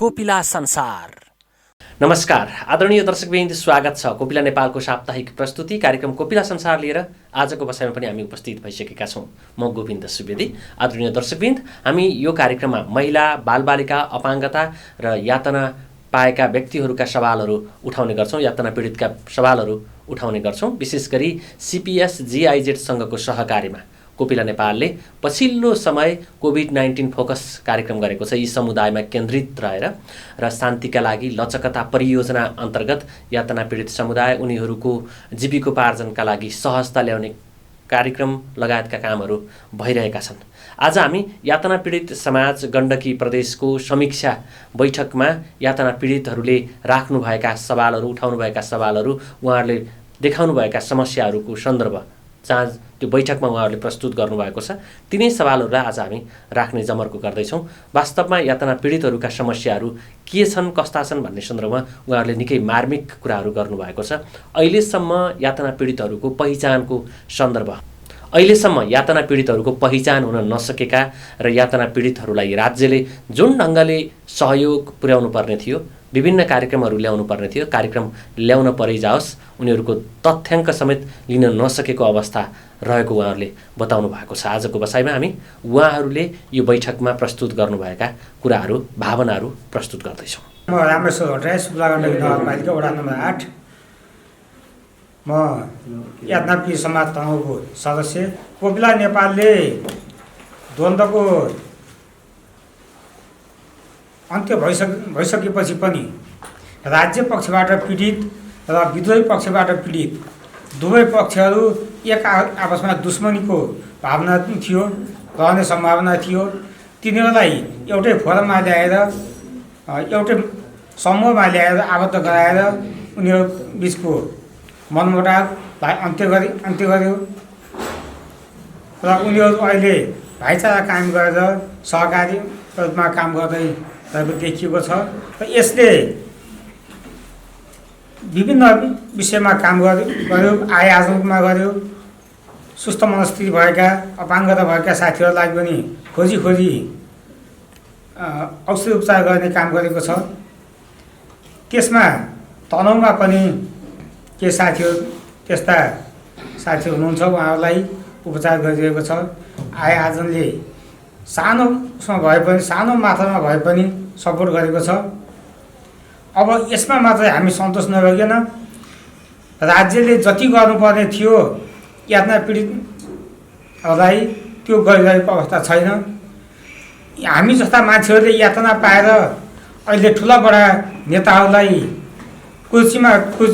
कोपिला संसार। नमस्कार आदरणीय दर्शकवृन्द, स्वागत छ कोपिला नेपालको साप्ताहिक प्रस्तुति कार्यक्रम कोपिला संसार लिएर आजको बसाइमा पनि हामी उपस्थित भइसकेका छौँ। म गोविन्द सुवेदी। आदरणीय दर्शकवृन्द, हामी यो कार्यक्रममा महिला, बालबालिका, अपाङ्गता र यातना पाएका व्यक्तिहरूका सवालहरू उठाउने गर्छौँ, यातना पीडितका सवालहरू उठाउने गर्छौँ। विशेष गरी CPS GIZ सङ्घको सहकार्यमा कोपिला नेपालले पछिल्लो समय कोभिड-19 फोकस कार्यक्रम गरेको छ। यी समुदायमा केन्द्रित रहेर र शान्तिका लागि लचकता परियोजना अन्तर्गत यातना पीडित समुदाय, उनीहरूको जीविकोपार्जनका लागि सहजता ल्याउने कार्यक्रम लगायतका कामहरू भइरहेका छन्। आज हामी यातना पीडित समाज गण्डकी प्रदेशको समीक्षा बैठकमा यातना पीडितहरूले राख्नुभएका सवालहरू, उठाउनुभएका सवालहरू, उहाँहरूले देखाउनुभएका समस्याहरूको सन्दर्भ जहाँ त्यो बैठकमा उहाँहरूले प्रस्तुत गर्नुभएको छ, तिनै सवालहरूलाई आज हामी राख्ने जमर्को गर्दैछौँ। वास्तवमा यातना पीडितहरूका समस्याहरू के छन्, कस्ता छन् भन्ने सन्दर्भमा उहाँहरूले निकै मार्मिक कुराहरू गर्नुभएको छ। अहिलेसम्म यातना पीडितहरूको पहिचान हुन नसकेका र यातना पीडितहरूलाई राज्यले जुन ढङ्गले सहयोग पुर्याउनु पर्ने थियो, विभिन्न कार्यक्रमहरू ल्याउनु पर्ने थियो, कार्यक्रम ल्याउन परै जाओस्, उनीहरूको तथ्याङ्क समेत लिन नसकेको अवस्था रहेको उहाँहरूले बताउनु भएको छ। आजको बसाइमा हामी उहाँहरूले यो बैठकमा प्रस्तुत गर्नुभएका कुराहरू, भावनाहरू प्रस्तुत गर्दैछौँ। म रामेश्वर भट्टराई, सुब्ला गण्डकी नगरपालिका वडा नम्बर 8। म यातना पीडित समाज तनहुँको सदस्य। कोपिला नेपालले द्वन्द्वको अन्त्य भइसकेपछि पनि राज्य पक्षबाट पीडित र विद्रोही पक्षबाट पीडित दुवै पक्षहरू एक आपसमा दुश्मनीको भावना थियो, रहने सम्भावना थियो। तिनीहरूलाई एउटै फोरममा ल्याएर, एउटै समूहमा ल्याएर आबद्ध गराएर उनीहरू बिचको मनमुटावलाई अन्त्य गर्यो र उनीहरू अहिले भाइचारा कायम गरेर सहकारी रूपमा काम गर्दै देखिएको छ। र यसले विभिन्न विषयमा काम गर्यो, आय आर्जनमा गर्यो। सुस्त मनस्थिति भएका, अपाङ्गता भएका साथीहरूलाई पनि खोजी औषधि उपचार गर्ने काम गरेको छ। त्यसमा तनहुँमा पनि के त्यस्ता साथीहरू हुनुहुन्छ, उहाँहरूलाई उपचार गरिरहेको छ। आय आर्जनले सानो मात्रामा भए पनि सपोर्ट गरेको छ। अब यसमा मात्रै हामी सन्तोष नभइकन राज्यले जति गर्नुपर्ने थियो यातना पीडितहरूलाई त्यो गरिरहेको अवस्था छैन। हामी जस्ता मान्छेहरूले यातना पाएर अहिले ठुला बडा नेताहरूलाई कुर्सी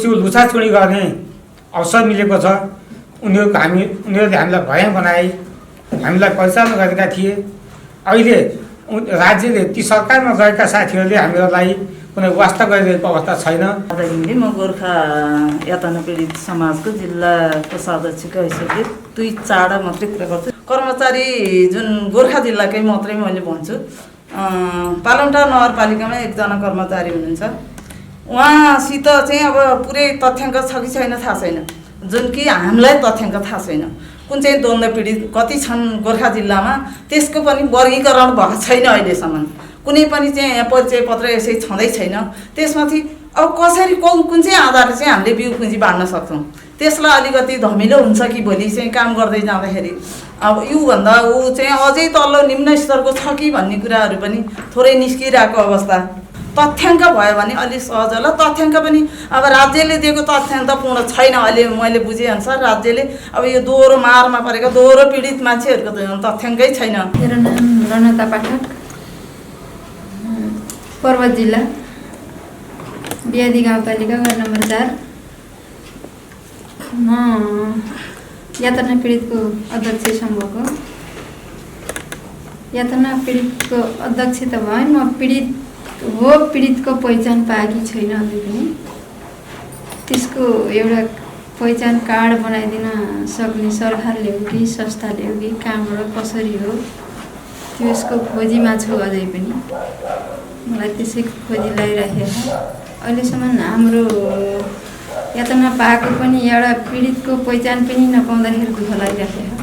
लुछाचुडी गर्ने अवसर मिलेको छ। उनीहरूले हामीलाई भय बनाए, हामीलाई परिचालन गरेका थिए। अहिले राज्यले ती सरकारमा गएका साथीहरूले हामीहरूलाई कुनै वास्ता गरिरहेको अवस्था छैन। म गोर्खा यातना पीडित समाजको जिल्लाको सदस्यको हैसियतले 2 मात्रै कुरा गर्छु। कर्मचारी जुन गोर्खा जिल्लाकै मात्रै मैले भन्छु, पालौटा नगरपालिकामा एकजना कर्मचारी हुनुहुन्छ। उहाँसित चाहिँ अब पुरै तथ्याङ्क छ कि छैन थाहा छैन, जुन कि हामीलाई तथ्याङ्क थाहा छैन। कुन चाहिँ द्वन्द्व पीडित कति छन् गोर्खा जिल्लामा, त्यसको पनि वर्गीकरण भएको छैन अहिलेसम्म। कुनै पनि चाहिँ परिचय पत्र यसै छँदै छैन। त्यसमाथि अब कसरी कुन चाहिँ आधारले चाहिँ हामीले बिउ पुँजी बाँड्न सक्छौँ, त्यसलाई अलिकति धमिलो हुन्छ कि भोलि चाहिँ काम गर्दै जाँदाखेरि अब योभन्दा ऊ चाहिँ अझै तल्लो निम्न स्तरको छ कि भन्ने कुराहरू पनि थोरै निस्किरहेको अवस्था। तथ्याङ्क भयो भने अलिक सहज होला। तथ्याङ्क पनि अब राज्यले दिएको तथ्याङ्क त पूर्ण छैन। अहिले मैले बुझेअनुसार राज्यले अब यो दोहोरो मारमा परेको दोहोरो पीडित मान्छेहरूको तथ्याङ्कै छैन। मेरो नाम रणता पाठक, पर्वत जिल्ला, बियादी गाउँपालिका वार्ड नम्बर 4। म यातना पीडितको अध्यक्ष समूहको। यातना पीडितको अध्यक्ष त भएँ, म पीडितको पहिचान पाएकी छैन अझै पनि। त्यसको एउटा पहिचान कार्ड बनाइदिन सक्ने सरकारले हो कि संस्थाले हो कि कहाँबाट कसरी हो, त्यसको खोजीमा छु अझै पनि। मलाई त्यसैको खोजी लगाइराखेको छ। अहिलेसम्म हाम्रो यातना पाएको पनि एउटा पीडितको पहिचान पनि नपाउँदाखेरि दुःख लागिराखेको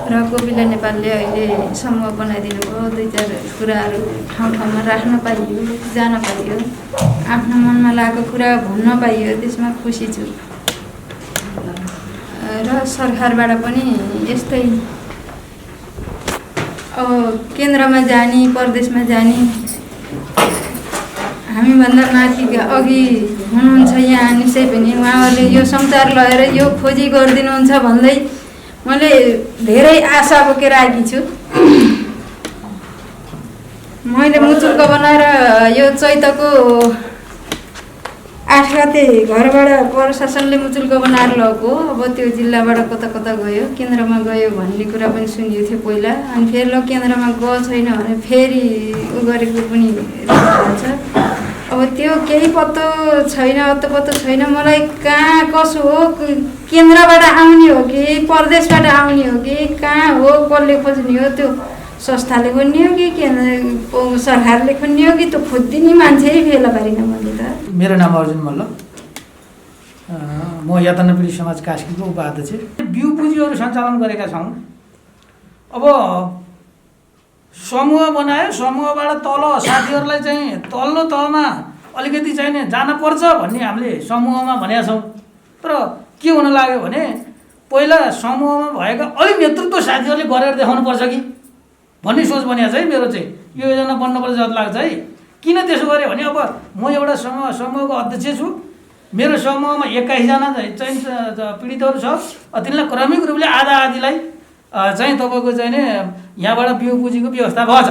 छ। र कोपिला नेपालले अहिले समूह बनाइदिनु भयो, 2-4 कुराहरू ठाउँ ठाउँमा राख्न पाइयो, जान पाइयो, आफ्नो मनमा लागेको कुरा भन्न पाइयो, त्यसमा खुसी छु। र सरकारबाट पनि यस्तै अब केन्द्रमा जाने, प्रदेशमा जाने, हामीभन्दा माथि अघि हुनुहुन्छ यहाँ निश्चय पनि उहाँहरूले यो समाचार लगेर यो खोजी गरिदिनुहुन्छ भन्दै मैले धेरै आशा बोकेर आएकी छु। मैले मुचुल्को बनाएर यो चैतको 8 गते घरबाट प्रशासनले मुचुल्को बनाएर लगेको, अब त्यो जिल्लाबाट कता कता गयो, केन्द्रमा गयो भन्ने कुरा पनि सुनिएको थियो पहिला। अनि फेरि ल केन्द्रमा गयो छैन भने फेरि उ गरेको पनि रहेको छ। अब त्यो केही पत्तो छैन मलाई कहाँ कसो हो, केन्द्रबाट आउने हो कि प्रदेशबाट आउने हो कि कहाँ हो, कसले खोज्ने हो, त्यो संस्थाले खोज्ने हो कि सरकारले खोज्ने हो कि त्यो खोजिदिने मान्छे फेला पारिन मैले त। मेरो नाम अर्जुन मल्ल, म यातना पीडित समाज कास्कीको उपाध्यक्ष। बिउ पुँजीहरू सञ्चालन गरेका छौँ। अब समूह बनायो, समूहबाट तल साथीहरूलाई चाहिँ तल्लो तहमा अलिकति चाहिँ जानुपर्छ भन्ने हामीले समूहमा भनेका छौँ। तर के हुन लाग्यो भने पहिला समूहमा भएका अलिक नेतृत्व साथीहरूले गरेर देखाउनुपर्छ कि भन्ने सोच बनिएको छ है। मेरो चाहिँ यो योजना बन्नुपर्छ जस्तो लाग्छ है। किन त्यसो गरेँ भने अब म एउटा समूहको अध्यक्ष छु। मेरो समूहमा 21 जना चाहिँ पीडितहरू छ। तिनलाई क्रमिक रूपले आधा आधीलाई चाहिँ तपाईँको चाहिँ नि यहाँबाट बिउ पुँजीको व्यवस्था भएछ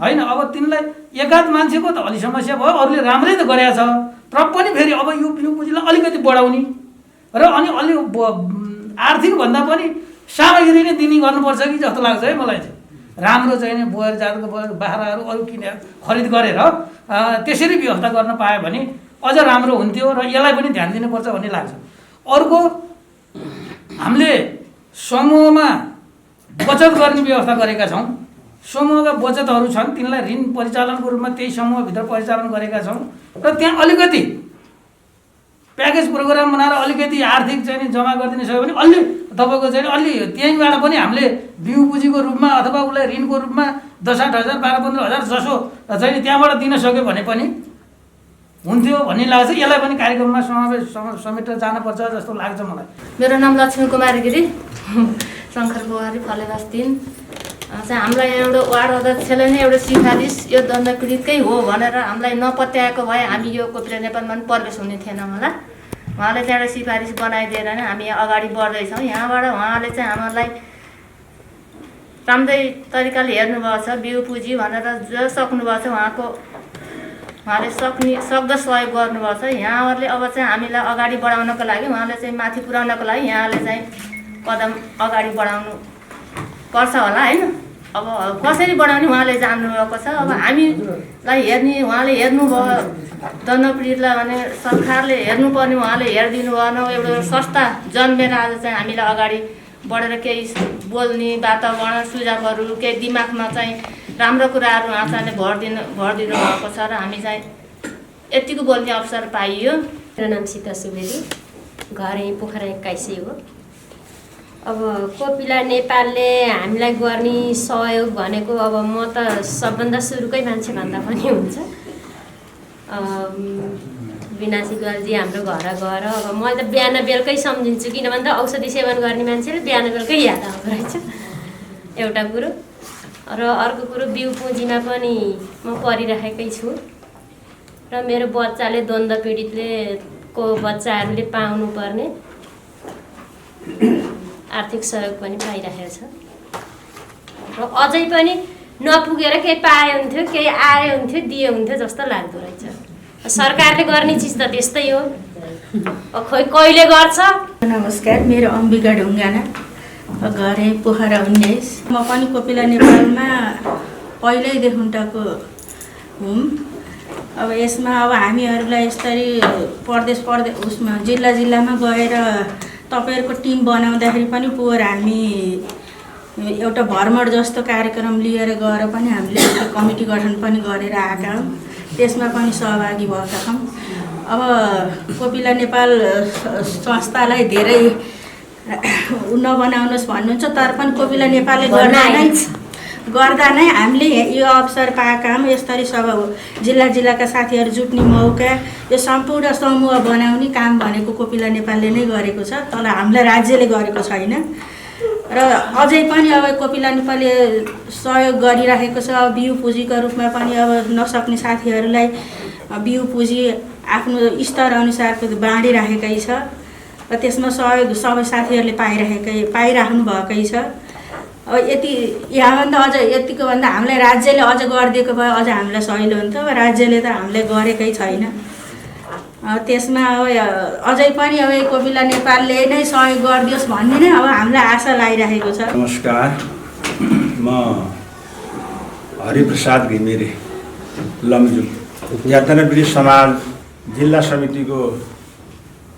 होइन। अब तिनलाई एकाध मान्छेको त अलि समस्या भयो, अरूले राम्रै त गरेको छ। तर पनि फेरि अब यो बिउ पुँजीलाई अलिकति बढाउने र अनि अलि आर्थिक भन्दा पनि सामग्री नै दिने गर्नुपर्छ कि जस्तो लाग्छ है मलाई चाहिँ। राम्रो चाहिँ नि बोयर जातको बाख्राहरू अरू किनेर खरिद गरेर त्यसरी व्यवस्था गर्न पायो भने अझ राम्रो हुन्थ्यो र यसलाई पनि ध्यान दिनुपर्छ भन्ने लाग्छ। अर्को हामीले समूहमा बचत गर्ने व्यवस्था गरेका छौँ। समूहका बचतहरू छन्, तिनलाई ऋण परिचालनको रूपमा त्यही समूहभित्र परिचालन गरेका छौँ र त्यहाँ अलिकति प्याकेज प्रोग्राम बनाएर अलिकति आर्थिक चाहिँ जम्मा गरिदिन सक्यो भने अलि तपाईँको चाहिँ अलि त्यहीँबाट पनि हामीले बिउ पुँजीको रूपमा अथवा उसलाई ऋणको रूपमा 10-8 हजार 12-15 हजार जसो चाहिँ त्यहाँबाट दिन सक्यो भने पनि हुन्थ्यो भन्ने लाग्छ। यसलाई पनि कार्यक्रममा समेटेर जानुपर्छ जस्तो लाग्छ मलाई। मेरो नाम लक्ष्मी कुमारी गिरी, शङ्कर बुहारी, फलेवास 3। चाहिँ हामीलाई एउटा वार्ड अध्यक्षले नै एउटा सिफारिस यो दण्ड पीडितकै हो भनेर हामीलाई नपत्याएको भए हामी यो कोपिला नेपालमा पनि प्रवेश हुने थिएन होला। उहाँले चाहिँ एउटा सिफारिस बनाइदिएर नै हामी अगाडि बढ्दैछौँ। यहाँबाट उहाँले चाहिँ हामीलाई राम्रै तरिकाले हेर्नुभएको छ। बिउ पुँजी भनेर जो सक्नुभएको छ उहाँले सक्दो सहयोग गर्नुभएको छ। यहाँहरूले अब चाहिँ हामीलाई अगाडि बढाउनको लागि, उहाँले चाहिँ माथि पुर्याउनको लागि यहाँले चाहिँ कदम अगाडि बढाउनु पर्छ होला होइन। अब कसरी बढाउने उहाँले जान्नुभएको छ। अब हामीलाई हेर्ने उहाँले हेर्नुभयो, दण्ड पीडितलाई भने सरकारले हेर्नुपर्ने उहाँले हेरिदिनु भएन। एउटा संस्था जन्मेर आज चाहिँ हामीलाई अगाडि बढेर केही बोल्ने वातावरण सुझावहरू केही दिमागमा चाहिँ राम्रो कुराहरू उहाँले भरिदिनु भएको छ र हामी चाहिँ यतिको बोल्ने अवसर पाइयो। मेरो नाम सीता सुवेदी, घर यहीँ पोखरा 21 हो। अब कोपिला नेपालले हामीलाई गर्ने सहयोग भनेको अब म त सबभन्दा सुरुकै मान्छे भन्दा पनि हुन्छ। विनाशी ग्वालजी हाम्रो घर गएर अब मैले त बिहान बेलुकै सम्झिन्छु, किन भन्दा औषधि सेवन गर्ने मान्छेले बिहान बेलुकै याद आउँदो रहेछ एउटा कुरो। र अर्को कुरो बिउ पुँजीमा पनि म परिराखेकै छु र मेरो बच्चाले द्वन्द्व पीडितले को बच्चाहरूले पाउनुपर्ने आर्थिक सहयोग पनि पाइरहेको छ र अझै पनि नपुगेर केही पाए हुन्थ्यो, केही आए हुन्थ्यो, दिए हुन्थ्यो जस्तो लाग्दो रहेछ। सरकारले गर्ने चिज त त्यस्तै हो, खोइ कहिले गर्छ। नमस्कार, मेरो अम्बिका ढुङ्गाना, घर पोखरा 19। म पनि कोपिला नेपालमा पहिल्यैदेखिको हुँ। अब यसमा अब हामीहरूलाई यसरी प्रदेश उसमा जिल्लामा गएर तपाईँहरूको टिम बनाउँदाखेरि पनि पोहोर हामी एउटा भ्रमण जस्तो कार्यक्रम लिएर गएर पनि हामीले कमिटी गठन पनि गरेर आएका हौँ। त्यसमा पनि सहभागी भएका छौँ। अब कोपिला नेपाल संस्थालाई धेरै नबनाउनुहोस् भन्नुहुन्छ, तर पनि कोपिला नेपालले गर्दा नै हामीले यो अवसर पाएका हौँ। यसरी सब जिल्लाका साथीहरू जुट्ने मौका, यो सम्पूर्ण समूह बनाउने काम भनेको कोपिला नेपालले नै गरेको छ, तर हामीलाई राज्यले गरेको छैन। र अझै पनि अब कोपिला नेपालले सहयोग गरिरहेको छ। बिउ पुँजीको रूपमा पनि अब नसक्ने साथीहरूलाई बिउ पुँजी आफ्नो स्तर अनुसारको बाँडिराखेकै छ र त्यसमा सहयोग सबै साथीहरूले पाइराख्नु भएकै छ। अब यति यहाँभन्दा अझ यतिको भन्दा हामीलाई राज्यले अझ गरिदिएको भए अझ हामीलाई सहिलो हुन्थ्यो। अब राज्यले त हामीलाई गरेकै छैन। त्यसमा अब अझै पनि अब कोपिला नेपालले नै सहयोग गरिदियोस् भन्ने नै अब हामीलाई आशा लागिरहेको छ। नमस्कार, म हरिप्रसाद घिमिरे लमजुङ यातना पीडित समाज जिल्ला समितिको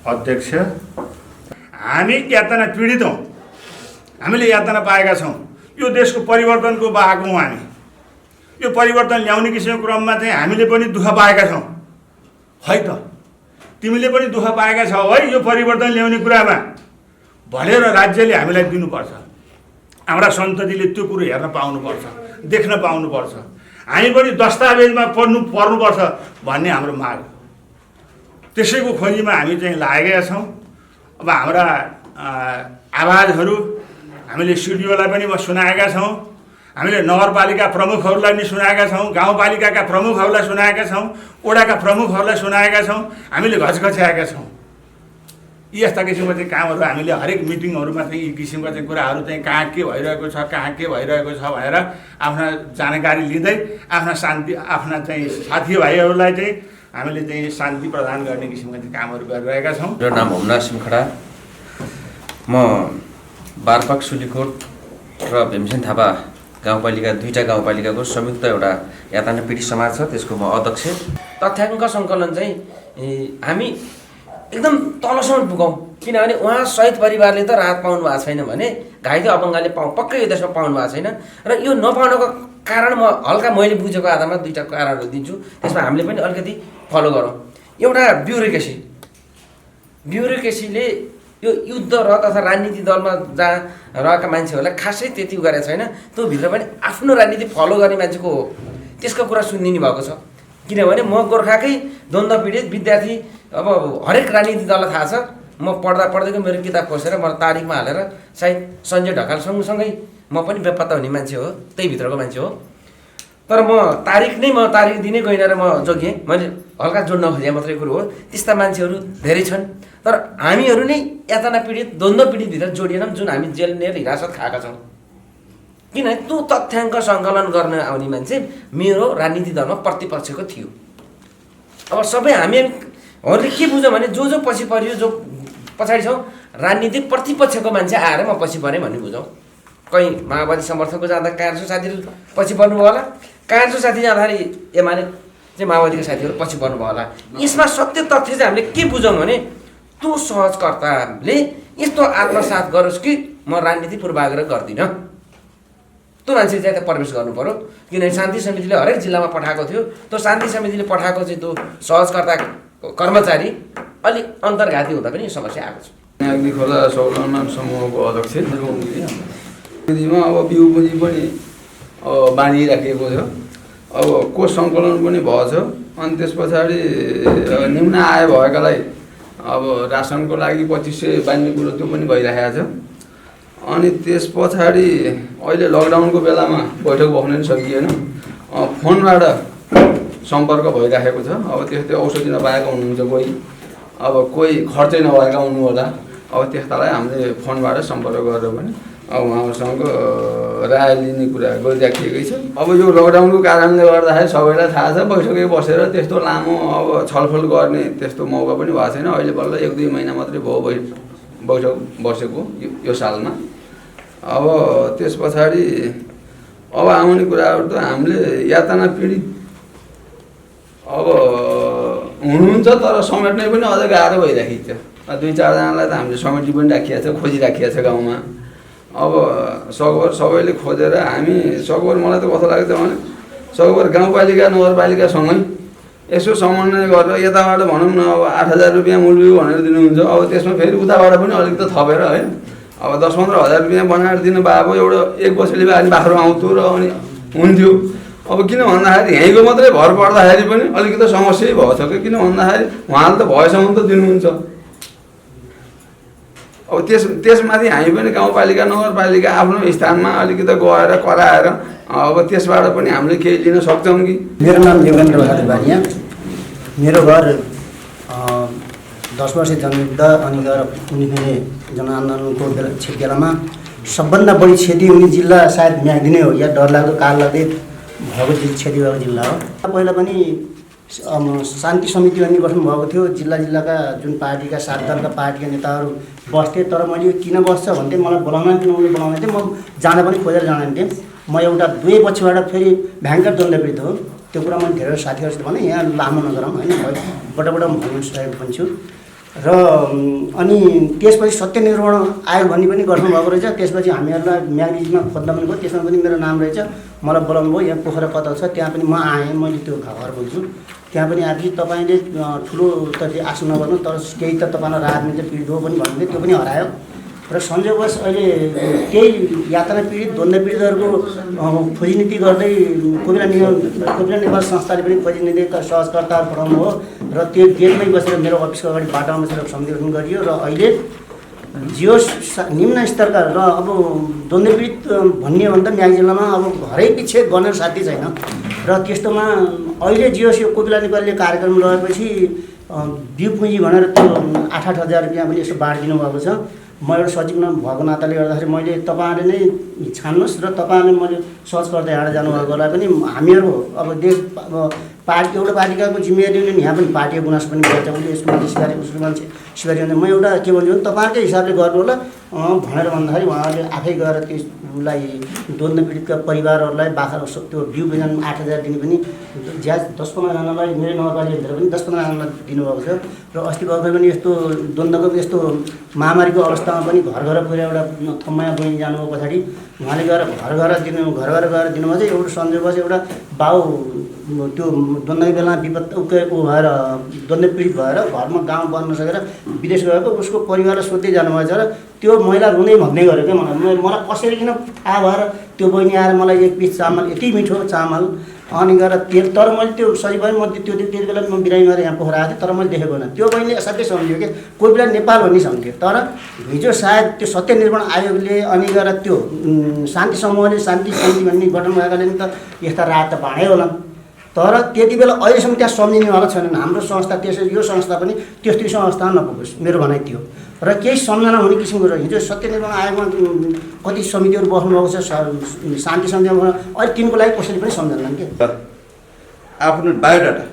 अध्यक्ष। हामी यातना पीडित हौँ, हामीले यातना पाएका छौँ। यो देशको परिवर्तनको बाहक हौँ हामी। यो परिवर्तन ल्याउने किसिमको क्रममा चाहिँ हामीले पनि दुःख पाएका छौँ। है त तिमीले पनि दुःख पाएका छौ है यो परिवर्तन ल्याउने कुरामा भनेर राज्यले हामीलाई दिनुपर्छ। हाम्रा सन्ततिले त्यो कुरो हेर्न पाउनुपर्छ, देख्न पाउनुपर्छ। हामी पनि दस्तावेजमा पर्नुपर्छ भन्ने हाम्रो माग। त्यसैको खोजीमा हामी चाहिँ लागेका छौँ। अब हाम्रा आवाजहरू हामीले सिडिओलाई पनि सुनाएका छौँ, हामीले नगरपालिका प्रमुखहरूलाई पनि सुनाएका छौँ, गाउँपालिकाका प्रमुखहरूलाई सुनाएका छौँ, ओडाका प्रमुखहरूलाई सुनाएका छौँ, हामीले घचघच्याएका छौँ। यस्ता किसिमको चाहिँ कामहरू हामीले हरेक मिटिङहरूमा चाहिँ यी किसिमका चाहिँ कुराहरू चाहिँ कहाँ के भइरहेको छ, कहाँ के भइरहेको छ भनेर आफ्ना जानकारी लिँदै आफ्ना चाहिँ साथीभाइहरूलाई चाहिँ हामीले चाहिँ शान्ति प्रदान गर्ने किसिमका चाहिँ कामहरू गरिरहेका छौँ। मेरो नाम हुमना सिमखडा, म बारपाक सुलीकोट र भीमसेन थापा गाउँपालिका दुईटा गाउँपालिकाको संयुक्त एउटा यातना पीडित समाज छ, त्यसको म अध्यक्ष। तथ्याङ्क सङ्कलन चाहिँ हामी एकदम तलसम्म पुगौँ, किनभने उहाँ सहित परिवारले त राहत पाउनु भएको छैन भने घाइते अपाङ्गले पक्कै यो देशमा पाउनु भएको छैन। र यो नपाउनको कारण मैले बुझेको आधारमा दुईवटा कारणहरू दिन्छु, त्यसमा हामीले पनि अलिकति फलो गरौँ। एउटा ब्युरोक्रेसीले यो युद्ध र तथा राजनीति दलमा जहाँ रहेका मान्छेहरूलाई खासै त्यति गरेको छैन। त्यो भित्र पनि आफ्नो राजनीति फलो गर्ने मान्छेको हो, त्यसको कुरा सुनिदिनु भएको छ। किनभने म गोर्खाकै द्वन्द्व पीडित विद्यार्थी, अब हरेक राजनीति दललाई थाहा छ। म पढ्दैको मेरो किताब खोसेर मलाई तारिखमा हालेर सायद सञ्जय ढकाल सँगसँगै म पनि बेपत्ता हुने मान्छे हो, त्यही भित्रको मान्छे हो। तर म तारिख दिनै गइनँ र म जोगिएँ। मैले हल्का जोड्न खोजेँ मात्रै कुरो हो। त्यस्ता मान्छेहरू धेरै छन्, तर हामीहरू नै यातना पीडित द्वन्द्व पीडितभित्र जोडिएनौँ, जुन हामी जेल हिरासत खाएका छौँ। किनभने त्यो तथ्याङ्क सङ्कलन गर्न आउने मान्छे मेरो राजनीति दलमा प्रतिपक्षको थियो। अब सबै हामीहरूले के बुझ्यौँ भने जो पछि परियो, जो पछाडि छौँ, राजनीतिक प्रतिपक्षको मान्छे आएर म पछि परेँ भन्ने बुझौँ। कहीँ माओवादी समर्थकको जाँदा काङ्ग्रेसको साथीहरू पछि पर्नुभयो होला, काङ्ग्रेसको साथी जाँदाखेरि एमाले चाहिँ माओवादीको साथीहरू पछि पर्नुभयो होला। यसमा सत्य तथ्य चाहिँ हामीले के बुझौँ भने त्यो सहजकर्ताले यस्तो आत्मसात गरोस् कि म राजनीति पूर्वाग्रह गर्दिनँ, त्यो मान्छे चाहिँ त्यहाँ प्रवेश गर्नु पऱ्यो। किनभने शान्ति समितिले हरेक जिल्लामा पठाएको थियो। त्यो शान्ति समितिले पठाएको चाहिँ त्यो सहजकर्ता कर्मचारी अलिक अन्तर्घाती हुँदा पनि समस्या आएको छ। नागरिक खोला स्वावलम्बन समूहको अध्यक्ष दिदीमा अब बिउ पुँजी पनि बाँडिराखिएको छ। अब कोष सङ्कलन पनि भएछ। अनि त्यस पछाडि निम्न आय भएकालाई अब रासनको लागि 2500 बाँड्ने कुरो त्यो पनि भइरहेको छ। अनि त्यस पछाडि अहिले लकडाउनको बेलामा बैठक बस्न पनि सकिएन, फोनबाट सम्पर्क भइराखेको छ। अब त्यस्तै औषधि नपाएका हुनुहुन्छ कोही, अब कोही खर्चै नभएका हुनु होला। अब त्यस्तालाई हामीले फोनबाट सम्पर्क गरेर पनि अब उहाँहरूसँग राय लिने कुरा गरिराखिएकै छ। अब यो लकडाउनको कारणले गर्दाखेरि सबैलाई थाहा छ, बैठकै बसेर त्यस्तो लामो अब छलफल गर्ने त्यस्तो मौका पनि भएको छैन। अहिले बल्ल 1-2 महिना मात्रै भयो बैठक बसेको यो सालमा। अब त्यस पछाडि अब आउने कुराहरू त हामीले यातना पीडित अब हुनुहुन्छ, तर समेट्नै पनि अझ गाह्रो भइराखेको छ। 2-4जनालाई त हामीले समेटी पनि राखिएको छ, खोजिराखिएको छ गाउँमा। अब सकभर सबैले खोजेर हामी सकभर मलाई त कस्तो लाग्छ भने सकभर गाउँपालिका नगरपालिकासँगै यसो समन्वय गरेर यताबाट भनौँ न अब 8000 रुपियाँ मूल्य भनेर दिनुहुन्छ। अब त्यसमा फेरि उताबाट पनि अलिकति थपेर है अब 10-15 हजार रुपियाँ बनाएर दिनु भए अब एउटा 1 बछेली भए पनि बाख्रो आउँथ्यो र अनि हुन्थ्यो। अब किन भन्दाखेरि यहीँको मात्रै भर पर्दाखेरि पनि अलिकति समस्यै भएको छ कि किन भन्दाखेरि उहाँले त भएसम्म त दिनुहुन्छ। अब त्यसमाथि हामी पनि गाउँपालिका नगरपालिका आफ्नो स्थानमा अलिकति गएर कराएर अब त्यसबाट पनि हामीले केही लिन सक्छौँ कि। मेरो नाम देवेन्द्र बहादुर बानिया। मेरो घर 10 वर्ष जनयुद्ध अनि गएर उनीहरूले जनआन्दोलनको बेलामा सबभन्दा बढी क्षति हुने जिल्ला सायद म्याग्दी नै हो या डरलाग्दो काल लाग्दै भएको क्षति भएको जिल्ला हो। पहिला पनि शान्ति समिति भन्ने गठन भएको थियो। जिल्लाका जुन पार्टीका 7 दलका पार्टीका नेताहरू बस्थे, तर मैले किन बस्छ भन्थे मलाई बोलाउन थिएँ। म जाँदा पनि खोजेर जाँदैन थिएँ। म एउटा दुवै पक्षबाट फेरि भयङ्कर द्वन्द्वपीडित हो। त्यो कुरा मैले धेरै साथीहरूसित भने यहाँ लामो नगरौँ होइन, बटाबटा भन्नु सकेको पनि छु। र अनि त्यसपछि सत्य निर्माण आयोग भन्ने पनि गठन भएको रहेछ। त्यसपछि हामीहरूलाई म्याग्दीमा खोज्दा पनि भयो, त्यसमा पनि मेरो नाम रहेछ। मलाई बोलाउनु भयो, यहाँ पोखरा कता छ त्यहाँ पनि म आएँ। मैले त्यो घर बोल्छु त्यहाँ पनि आएपछि तपाईँले ठुलो त आशा नगर्नु, तर केही त तपाईँलाई राजनीति पीडित हो पनि भन्नुहुन्थ्यो, त्यो पनि हरायो। र संयोगवश अहिले केही यातना पीडित द्वन्द्व पीडितहरूको खोजी नीति गर्दै कोपिला नेपाल संस्थाले पनि खोजी नीतिका सहजकर्ताहरू पठाउनु हो र त्यो गेटमै बसेर मेरो अफिसको अगाडि बाटोमा बसेर समिति गठन गरियो। र अहिले जियो निम्न स्तरका र अब द्वन्द्व पीडित भन्ने हो भने त म्याग्दी जिल्लामा अब घरै पछि गर्ने साथी छैन। र त्यस्तोमा अहिले जियोस यो कोपिला नेपालले कार्यक्रम लगाएपछि बिउ पुँजी भनेर त्यो 8-8 हजार रुपियाँ पनि यसो बाँडिदिनु भएको छ। म एउटा सचिव भएको नाताले गर्दाखेरि मैले तपाईँहरूले नै छान्नुहोस् र तपाईँहरूले मैले सर्च गर्दै हाडेर जानुभएकोलाई पनि हामीहरू अब देश अब पार्टी एउटा पार्टीको जिम्मेवारी लिने यहाँ पनि पार्टीको गुनासो पनि गर्छ। उसले यसको मान्छे स्वीकार उसको मान्छे स्वीकार गर्ने म एउटा के भन्छु भने तपाईँहरूकै हिसाबले गर्नु होला भनेर भन्दाखेरि उहाँहरूले आफै गएर त्यसलाई द्वन्द्व पीडितका परिवारहरूलाई बाख्रा त्यो बिउ बिजन 8 हजार दिने पनि ज्याज 10-15 जनालाई मेरो नगरपालिकाभित्र पनि 10-15 जनालाई दिनुभएको छ। र अस्ति भर्खर पनि यस्तो द्वन्द्वको यस्तो महामारीको अवस्थामा पनि घर घर पुरा एउटा थम्माया बहिनी जानुभयो पछाडि उहाँले गएर घर घर गएर दिनुभएको छ। एउटा सन्जोगपछि एउटा बाउ त्यो द्वन्द्वको बेलामा विपद भएर द्वन्द्व पीडित भएर घरमा गाउँ बन्न सकेर विदेश गएको उसको परिवारलाई सोध्दै जानुभएको छ। र त्यो महिला रुँदै भन्दै गऱ्यो क्या मलाई कसरी किन थाहा भएर त्यो बहिनी आएर मलाई 1 पिस चामल यति मिठो चामल अनि गएर तेल, तर मैले त्यो सही भयो म त्यो त्यति बेला म बिरामी भएर यहाँ पोखरा आएको थिएँ, तर मैले देखेको होइन। त्यो बहिनीले असाध्यै सम्झ्यो कि कोही बेला नेपाल भन्ने सम्झ्यो। तर हिजो सायद त्यो सत्य निर्माण आयोगले अनि गएर त्यो शान्ति समूहले शान्ति समिति भन्ने गठन भएकाले त यस्ता राहत त बाँडै होला। तर त्यति बेला अहिलेसम्म त्यहाँ सम्झिनेवाला छैनन्। हाम्रो संस्था त्यसरी यो संस्था पनि त्यस्तै संस्था नपुगोस् मेरो भनाइ थियो। र केही सम्झना हुने किसिमको र हिजो सत्य निर्माण आयोगमा कति समितिहरू बस्नुभएको छ शान्ति समितिमा, अहिले तिनको लागि कसैले पनि सम्झँदैन कि आफ्नो बायोडाटा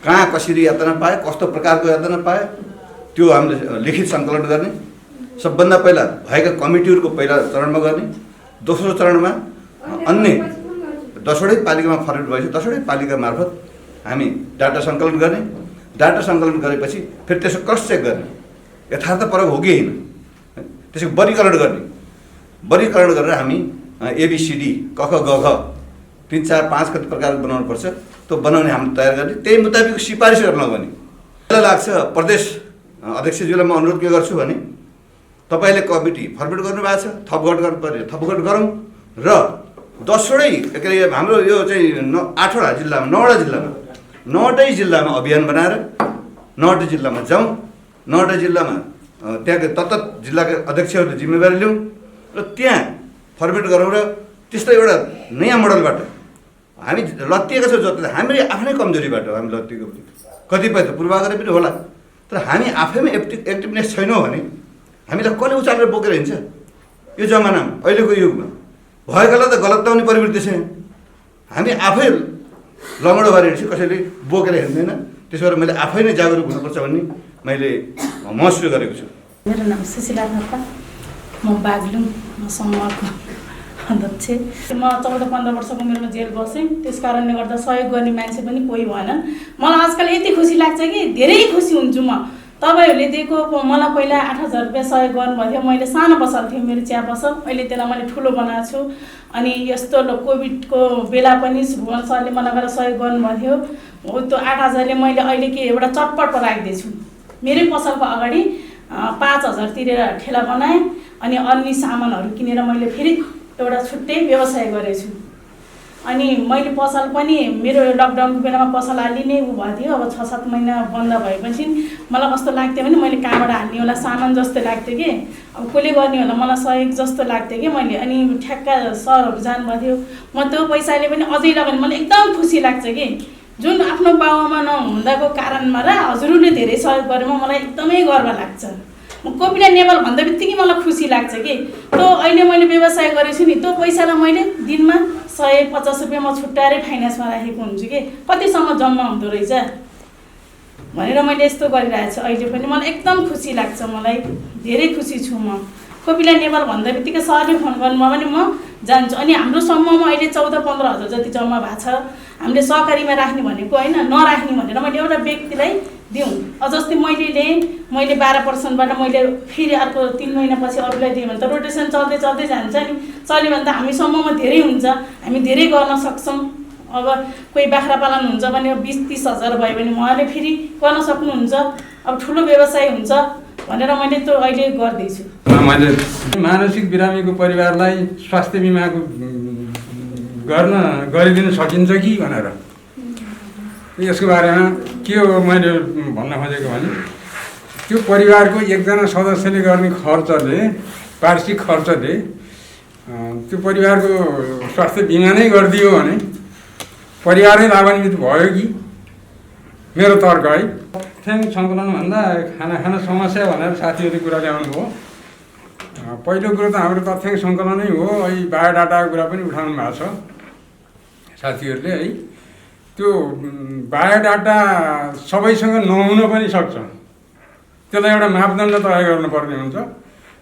कहाँ कसरी यातना पाए, कस्तो प्रकारको यातना पाए त्यो हामीले लिखित सङ्कलन गर्ने। सबभन्दा पहिला भएका कमिटीहरूको पहिला चरणमा गर्ने, दोस्रो चरणमा अन्य 10वटै पालिकामा फरवर्ड भएपछि 10वटै पालिका मार्फत हामी डाटा सङ्कलन गर्ने। डाटा सङ्कलन गरेपछि फेरि त्यसको क्रस चेक गर्ने, यथार्थपरक हो कि होइन, त्यसको वर्गीकरण गर्ने। वर्गीकरण गरेर हामी ABCD क ख ग घ 3 4 5 कति प्रकारको बनाउनुपर्छ त्यो बनाउने हामीले तयार गर्ने। त्यही मुताबिक सिफारिस गर्न लगाउने। मलाई लाग्छ प्रदेश अध्यक्षज्यूलाई म अनुरोध के गर्छु भने तपाईँले कमिटी फरवर्ड गर्नुभएको छ, थपघट गर्नु पर्यो थपघट गरौँ। र 10वटै के अरे हाम्रो यो चाहिँ 8वटा जिल्लामा 9वटै जिल्लामा अभियान बनाएर 9वटै जिल्लामा जाउँ। 9वटै जिल्लामा त्यहाँको तत्त जिल्लाका अध्यक्षहरूले जिम्मेवारी लिउँ र त्यहाँ फर्मेट गरौँ। र त्यस्तो एउटा नयाँ मोडलबाट हामी लत्तिएका छौँ जति हामी आफ्नै कमजोरीबाट हामी लत्तिएको कतिपय त पूर्वाग्रह पनि होला, तर हामी आफैमा एक्टिभनेस छैनौँ भने हामीलाई कसले उचालेर बोकेर हिँड्छ। यो जमानामा अहिलेको युगमा भएकोलाई त गलत त आउने प्रवृत्ति छ। हामी आफै लङ्गडो भएर हिँड्छु, कसैले बोकेर हिँड्दैन। त्यसो भएर मैले आफै नै जागरुक हुनुपर्छ भन्ने मैले महसुस गरेको छु। मेरो नाम सुशीला थापा, म बागलुङ समूहको अध्यक्ष। म 14-15 वर्षको उमेरमा जेल बसेँ। त्यस कारणले गर्दा सहयोग गर्ने मान्छे पनि कोही भएनन्। मलाई आजकल यति खुसी लाग्छ कि धेरै खुसी हुन्छु म। तपाईँहरूले दिएको मलाई पहिला 8,000 रुपियाँ सहयोग गर्नुभएको थियो। मैले सानो पसल थिएँ मेरो चिया पसल, अहिले त्यसलाई मैले ठुलो बनाएको छु। अनि यस्तो कोभिडको बेला पनि भुवन सरले मलाई गएर सहयोग गर्नुभएको थियो। हो त्यो 8,000ले मैले अहिले के एउटा चटपट राखिदिएछु। मेरै पसलको अगाडि 5,000 तिरेर ठेला बनाएँ अनि अन्य सामानहरू किनेर मैले फेरि एउटा छुट्टै व्यवसाय गरेछु। अनि मैले पसल पनि मेरो लकडाउनको बेलामा पसल हालिने उ भएको थियो। अब 6-7 महिना बन्द भएपछि मलाई कस्तो लाग्थ्यो भने मैले कहाँबाट हाल्ने होला सामान जस्तो लाग्थ्यो कि अब कसले गर्ने होला मलाई सहयोग जस्तो लाग्थ्यो कि मैले। अनि ठ्याक्क सरहरू जानुभएको थियो, म त्यो पैसाले पनि अझै लगाउने मलाई एकदम खुसी लाग्छ कि जुन आफ्नो बाबुआमा नहुँदाको कारणमा र हजुरहरूले धेरै सहयोग गरेमा मलाई एकदमै गर्व लाग्छ। म कोपिला नेपाल भन्दा बित्तिकै मलाई खुसी लाग्छ कि त्यो अहिले मैले व्यवसाय गरेछु नि त्यो पैसालाई मैले दिनमा 150 रुपियाँ म छुट्याएरै फाइनेन्समा राखेको हुन्छु कि कतिसम्म जम्मा हुँदो रहेछ भनेर मैले यस्तो गरिरहेको छु। अहिले पनि मलाई एकदम खुसी लाग्छ, मलाई धेरै खुसी छु म। कोपिला नेपाल भन्दा बित्तिकै सरले फोन गर्नुभयो भने म जान्छु। अनि हाम्रो समूहमा अहिले 14-15 हजार जति जम्मा भएको छ। हामीले सहकारीमा राख्ने भनेको होइन, नराख्ने भनेर मैले एउटा व्यक्तिलाई दिउँ। जस्तै मैले लिएँ, मैले 12% मैले फेरि अर्को 3 महिनापछि अरूलाई दिएँ भने त रोटेसन चल्दै चल्दै जान्छ नि। चल्यो भने त हामी समूहमा धेरै हुन्छ, हामी धेरै गर्न सक्छौँ। अब कोही बाख्रा पालन हुन्छ भने 20-30 हजार भयो भने उहाँले फेरि गर्न सक्नुहुन्छ। अब ठुलो व्यवसाय हुन्छ भनेर मैले त्यो अहिले गर्दैछु। मैले मानसिक बिरामीको परिवारलाई स्वास्थ्य बिमाको गरिदिन सकिन्छ कि भनेर यसको बारेमा के हो मैले भन्न खोजेको भने त्यो परिवारको एकजना सदस्यले गर्ने खर्चले वार्षिक खर्चले त्यो परिवारको स्वास्थ्य बिमा नै गरिदियो भने परिवारै लाभान्वित भयो कि मेरो तर्क है। तथ्याङ्क सङ्कलनभन्दा खाना समस्या भनेर साथीहरूले कुरा ल्याउनु भयो। पहिलो कुरो त हाम्रो तथ्याङ्क सङ्कलनै हो। अहिले बायोडाटाको कुरा पनि उठाउनु भएको छ साथीहरूले है। त्यो बायोडाटा सबैसँग नहुन पनि सक्छ, त्यसलाई एउटा मापदण्ड तय गर्नुपर्ने हुन्छ।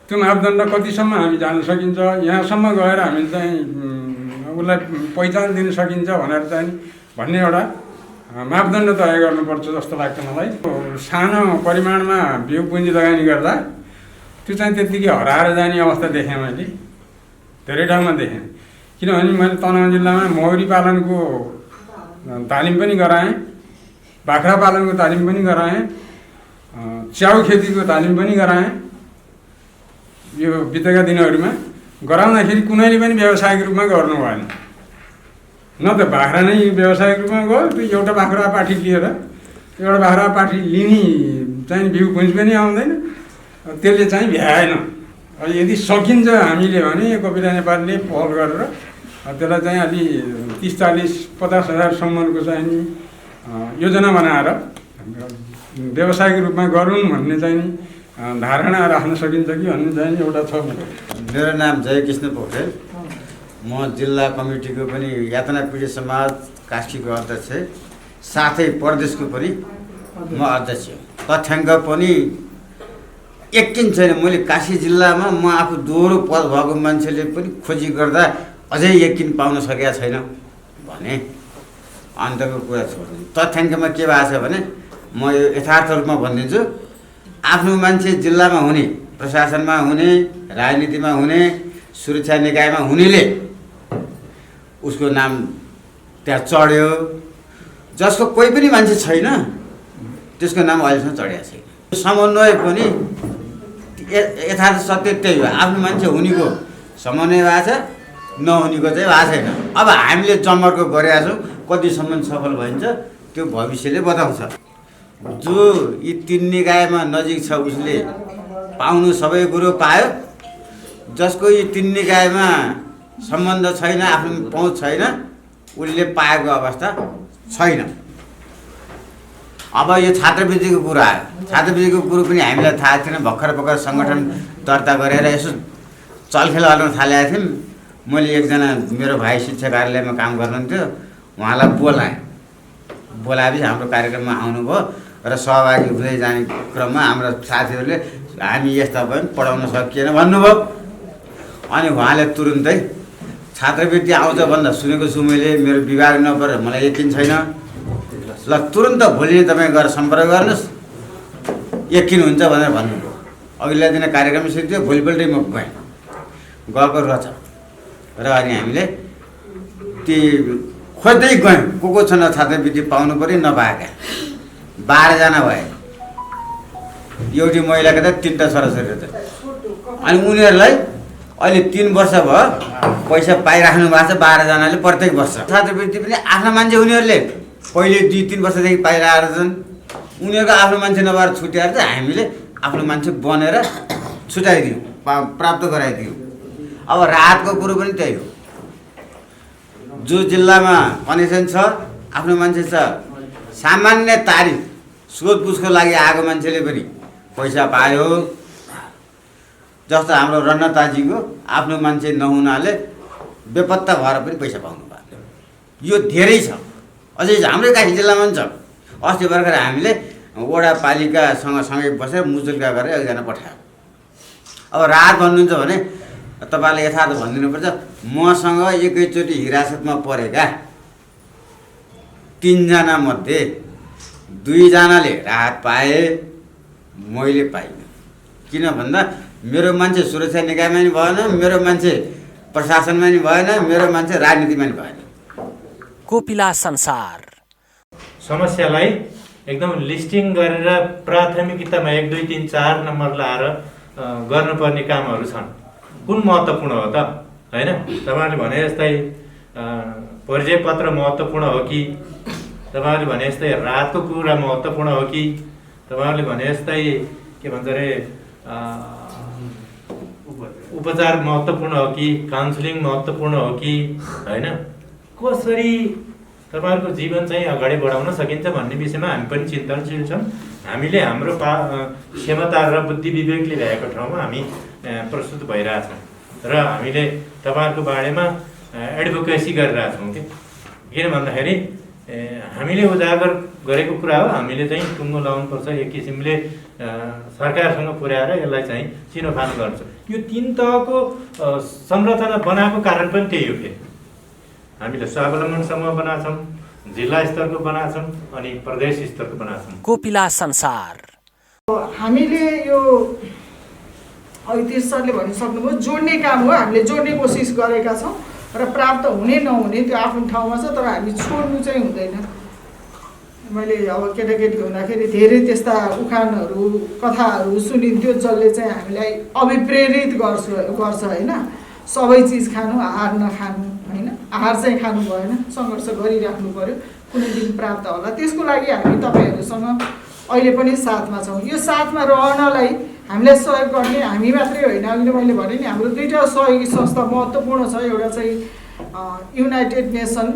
त्यो मापदण्ड कतिसम्म हामी जान सकिन्छ, यहाँसम्म गएर हामी चाहिँ उसलाई पहिचान दिन सकिन्छ भनेर चाहिँ भन्ने एउटा मापदण्ड तय गर्नुपर्छ जस्तो लाग्छ मलाई। सानो परिमाणमा बिउ पुँजी लगानी गर्दा त्यो चाहिँ त्यत्तिकै हराएर जाने अवस्था देखेँ मैले, धेरै ठाउँमा देखेँ। किनभने मैले तनहुँ जिल्लामा मौरी पालनको तालिम पनि गराएँ, बाख्रा पालनको तालिम पनि गराएँ, च्याउ खेतीको तालिम पनि गराएँ। यो बितेका दिनहरूमा गराउँदाखेरि कुनैले पनि व्यावसायिक रूपमा गर्नु भएन। न त बाख्रा नै व्यावसायिक रूपमा गयो, त्यो एउटा बाख्रा पाठी लिएर एउटा बाख्रा पाठी लिने चाहिँ बिउ पुँजी पनि आउँदैन, त्यसले चाहिँ भ्याएन। यदि सकिन्छ हामीले भने कोपिला नेपालले पहल गरेर त्यसलाई चाहिँ अलि 30-40-50 हजारसम्मको चाहिँ योजना बनाएर व्यावसायिक रूपमा गरौँ भन्ने चाहिँ धारणा राख्न सकिन्छ कि भन्ने चाहिँ एउटा छ। मेरो नाम जयकृष्ण पोखरेल, म जिल्ला कमिटीको पनि यातना पीडित समाज कास्कीको अध्यक्ष, साथै प्रदेशको पनि म अध्यक्ष। तथ्याङ्क पनि यकिन छैन। मैले कास्की जिल्लामा म आफू दोहोरो पद भएको मान्छेले पनि खोजी गर्दा अझै यकिन पाउन सकेका छैन भने अन्तको कुरा छोड्छु। तथ्याङ्कमा के भएको छ भने म यो यथार्थ रूपमा भनिदिन्छु। आफ्नो मान्छे जिल्लामा हुने, प्रशासनमा हुने, राजनीतिमा हुने, सुरक्षा निकायमा हुनेले उसको नाम त्यहाँ चढ्यो। जसको कोही पनि मान्छे छैन त्यसको नाम अहिलेसम्म चढेको छैन। समन्वय पनि यथार्थ सत्य त्यही हो। आफ्नो मान्छे हुनेको समन्वय भएको छ, नहुनेको चाहिँ भएको छैन। अब हामीले जमर्को गरेका छौँ, कतिसम्म सफल भइन्छ त्यो भविष्यले बताउँछ। जो यी 3 निकायमा नजिक छ उसले पाउनु सबै कुरो पायो, जसको यी 3 निकायमा सम्बन्ध छैन, आफ्नो पहुँच छैन, उसले पाएको अवस्था छैन। अब यो छात्रवृत्तिको कुरा आयो। छात्रवृत्तिको कुरो पनि हामीलाई थाहा थिएन। भर्खर सङ्गठन दर्ता गरेर यसो चलखेल गर्न थालेका थियौँ। मैले एकजना मेरो भाइ शिक्षा कार्यालयमा काम गर्नुहुन्थ्यो, उहाँलाई बोलाएपछि हाम्रो कार्यक्रममा आउनुभयो र सहभागी हुँदै जाने क्रममा हाम्रो साथीहरूले हामी यस्ता पनि पढाउन सकिएन भन्नुभयो। अनि उहाँले तुरुन्तै छात्रवृत्ति आउँछ भन्दा सुनेको छु मैले, मेरो विभाग नपरेर मलाई यकिन छैन। ल तुरुन्त भोलि तपाईँ गएर सम्पर्क गर्नुहोस्, यकिन हुन्छ भनेर भन्नुभयो। अघिल्लो दिन कार्यक्रम सिद्धि, भोलिपल्टै म गएको रहेछ र अनि हामीले ती खोज्दै गयौँ को छन् छात्रवृत्ति पाउनु पऱ्यो नपाएका। 12 जना भए एउटी महिलाका त 3टा छोराछोरी त अनि उनीहरूलाई अहिले 3 वर्ष भयो पैसा पाइराख्नु भएको छ 12 जनाले प्रत्येक वर्ष छात्रवृत्ति पनि आफ्नो मान्छे उनीहरूले पहिले 2-3 वर्षदेखि पाइरहेका छन् उनीहरूको आफ्नो मान्छे नभएर छुट्याएर चाहिँ हामीले आफ्नो मान्छे बनेर छुट्याइदियौँ प्राप्त गराइदियौँ अब राहतको कुरो पनि त्यही हो जो जिल्लामा कनेक्सन छ आफ्नो मान्छे छ सामान्य तारिफ सोधपुछको लागि आएको मान्छेले पनि पैसा पायो जस्तो हाम्रो रन्नताजीको आफ्नो मान्छे नहुनाले बेपत्ता भएर पनि पैसा पाउनु भयो यो धेरै छ अझै हाम्रै काखी जिल्लामा पनि छ अस्ति भर्खर हामीले वडा पालिकासँग सँगै बसेर मुजुल्का गरेर एकजना पठायो अब राहत भन्नुहुन्छ भने तपाईँले यथार्थ भनिदिनुपर्छ मसँग एकैचोटि हिरासतमा परेका 3 जना मध्ये 2 जनाले राहत पाए मैले पाइनँ किन भन्दा मेरो मान्छे सुरक्षा निकायमा नि भएन मेरो मान्छे प्रशासनमा नि भएन मेरो मान्छे राजनीतिमा नि भएन कोपिला संसार समस्यालाई एकदम लिस्टिङ गरेर प्राथमिकतामा 1 2 3 4 नम्बर लाएर गर्नुपर्ने कामहरू छन् कुन महत्त्वपूर्ण हो त हैन तपाईहरुले भने जस्तै परिचय पत्र महत्त्वपूर्ण हो कि तपाईहरुले भने जस्तै राहतको कुरा महत्त्वपूर्ण हो कि तपाईहरुले भने जस्तै के भन्छ रे उपचार महत्त्वपूर्ण हो कि काउन्सिलिङ महत्त्वपूर्ण हो कि हैन कसरी तपाईहरुको जीवन चाहिँ अगाडि बढाउन सकिन्छ भन्ने विषयमा हामी पनि चिन्तनशील छौं हामीले हाम्रो क्षमता र बुद्धि विवेकले भएको ठाउँमा हामी प्रस्तुत भइरहेछौँ र हामीले तपाईहरुको बारेमा एडभोकेसी गरिरहेछौँ किन भन्दाखेरि हामीले उजागर गरेको कुरा हो हामीले चाहिँ टुङ्गो लाउनुपर्छ एक किसिमले सरकारसँग पुर्याएर यसलाई चाहिँ चिनोफानो गर्छ यो 3 तहको संरचना बनाएको कारण पनि त्यही हो फेरि हामीले स्वावलम्बन समूह बनाछौँ जिल्ला स्तरको बनाछौँ अनि प्रदेश स्तरको बनाछौँ कोपिला संसार हामीले यो ऐतिहासिक सरले भनिसक्नुभयो जोड्ने काम हो हामीले जोड्ने कोसिस गरेका छौँ र प्राप्त हुने नहुने त्यो आफ्नो ठाउँमा छ तर हामी छोड्नु चाहिँ हुँदैन मैले अब केटाकेटी हुँदाखेरि धेरै त्यस्ता उखानहरू कथाहरू सुनिन्थ्यो जसले चाहिँ हामीलाई अभिप्रेरित गर्छ होइन सबै चिज खानु आहार नखानु होइन आहार चाहिँ खानु भएन सङ्घर्ष गरिराख्नु पर्यो कुनै दिन प्राप्त होला त्यसको लागि हामी तपाईँहरूसँग अहिले पनि साथमा छौँ यो साथमा रहनलाई हामीलाई सहयोग गर्ने हामी मात्रै होइन अघि मैले भने नि हाम्रो 2टा सहयोगी संस्था महत्त्वपूर्ण छ एउटा चाहिँ युनाइटेड नेसन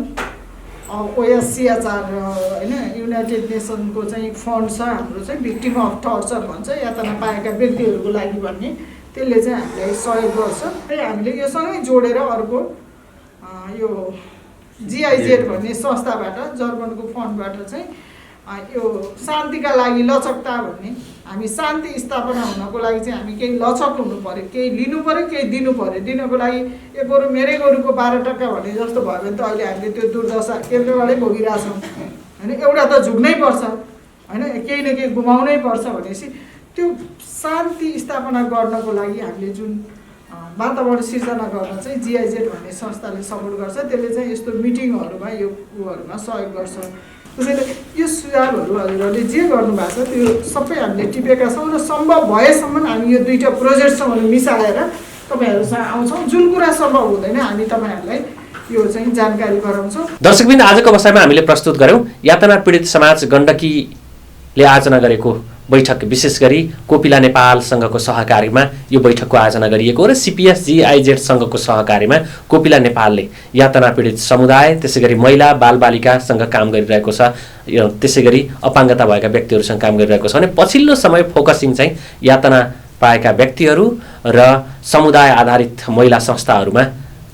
OSCHR होइन युनाइटेड नेसनको चाहिँ फन्ड छ हाम्रो चाहिँ भिक्टिम अफ टर्चर भन्छ यातना पाएका व्यक्तिहरूको लागि भन्ने त्यसले चाहिँ हामीलाई सहयोग गर्छ हामीले यो सँगै जोडेर अर्को यो GIZ भन्ने संस्थाबाट जर्मनको फन्डबाट चाहिँ यो शान्तिका लागि लचकता भन्ने हामी शान्ति स्थापना हुनको लागि चाहिँ हामी केही लचक हुनु पर्यो केही लिनु पर्यो केही दिनु पर्यो दिनको लागि एक गोरु मेरै गोरुको 12 टका भने जस्तो भयो भने त अहिले हामीले त्यो दुर्दशा केन्द्रबाटै भोगिरहेछौँ होइन एउटा त झुक्नै पर्छ होइन केही न केही गुमाउनै पर्छ भनेपछि त्यो शान्ति स्थापना गर्नको लागि हामीले जुन वातावरण सिर्जना गर्न चाहिँ GIZ भन्ने संस्थाले सपोर्ट गर्छ त्यसले चाहिँ यस्तो मिटिङहरूमा यो उहरूमा सहयोग गर्छ त्यसैले यो सुझावहरू हजुरहरूले जे गर्नुभएको छ त्यो सबै हामीले टिपेका छौँ र सम्भव भएसम्म हामी यो 2टा प्रोजेक्टसँग मिसाएर तपाईँहरूसँग आउँछौँ जुन कुरा सम्भव हुँदैन हामी तपाईँहरूलाई यो चाहिँ जानकारी गराउँछौँ। दर्शकबिन आजको बसाइमा हामीले प्रस्तुत गर्यौँ यातना पीडित समाज गण्डकीले आयोजना गरेको बैठक विशेष गरी कोपिला नेपालसँगको सहकारीमा यो बैठकको आयोजना गरिएको र CPS GIZ सँगको सहकारीमा कोपिला नेपालले यातना पीडित समुदाय त्यसैगरी महिला बालबालिकासँग काम गरिरहेको छ त्यसैगरी अपाङ्गता भएका व्यक्तिहरूसँग काम गरिरहेको छ भने पछिल्लो समय फोकसिङ चाहिँ यातना पाएका व्यक्तिहरू र समुदाय आधारित महिला संस्थाहरूमा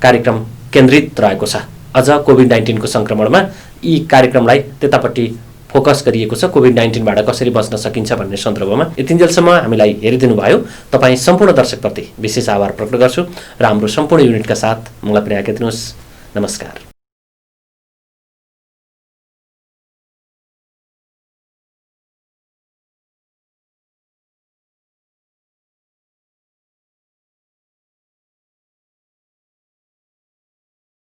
कार्यक्रम केन्द्रित रहेको छ। अझ कोभिड-19 को संक्रमणमा यी कार्यक्रमलाई त्यतापट्टि फोकस गरिएको छ कोभिड-19बाट कसरी बच्न सकिन्छ भन्ने सन्दर्भमा। यतिन्जेलसम्म हामीलाई हेरिदिनु भयो तपाईँ सम्पूर्ण दर्शकप्रति विशेष आभार प्रकट गर्छु र हाम्रो सम्पूर्ण युनिटका साथ मलाई पनि आज्ञा दिनुहोस्। नमस्कार।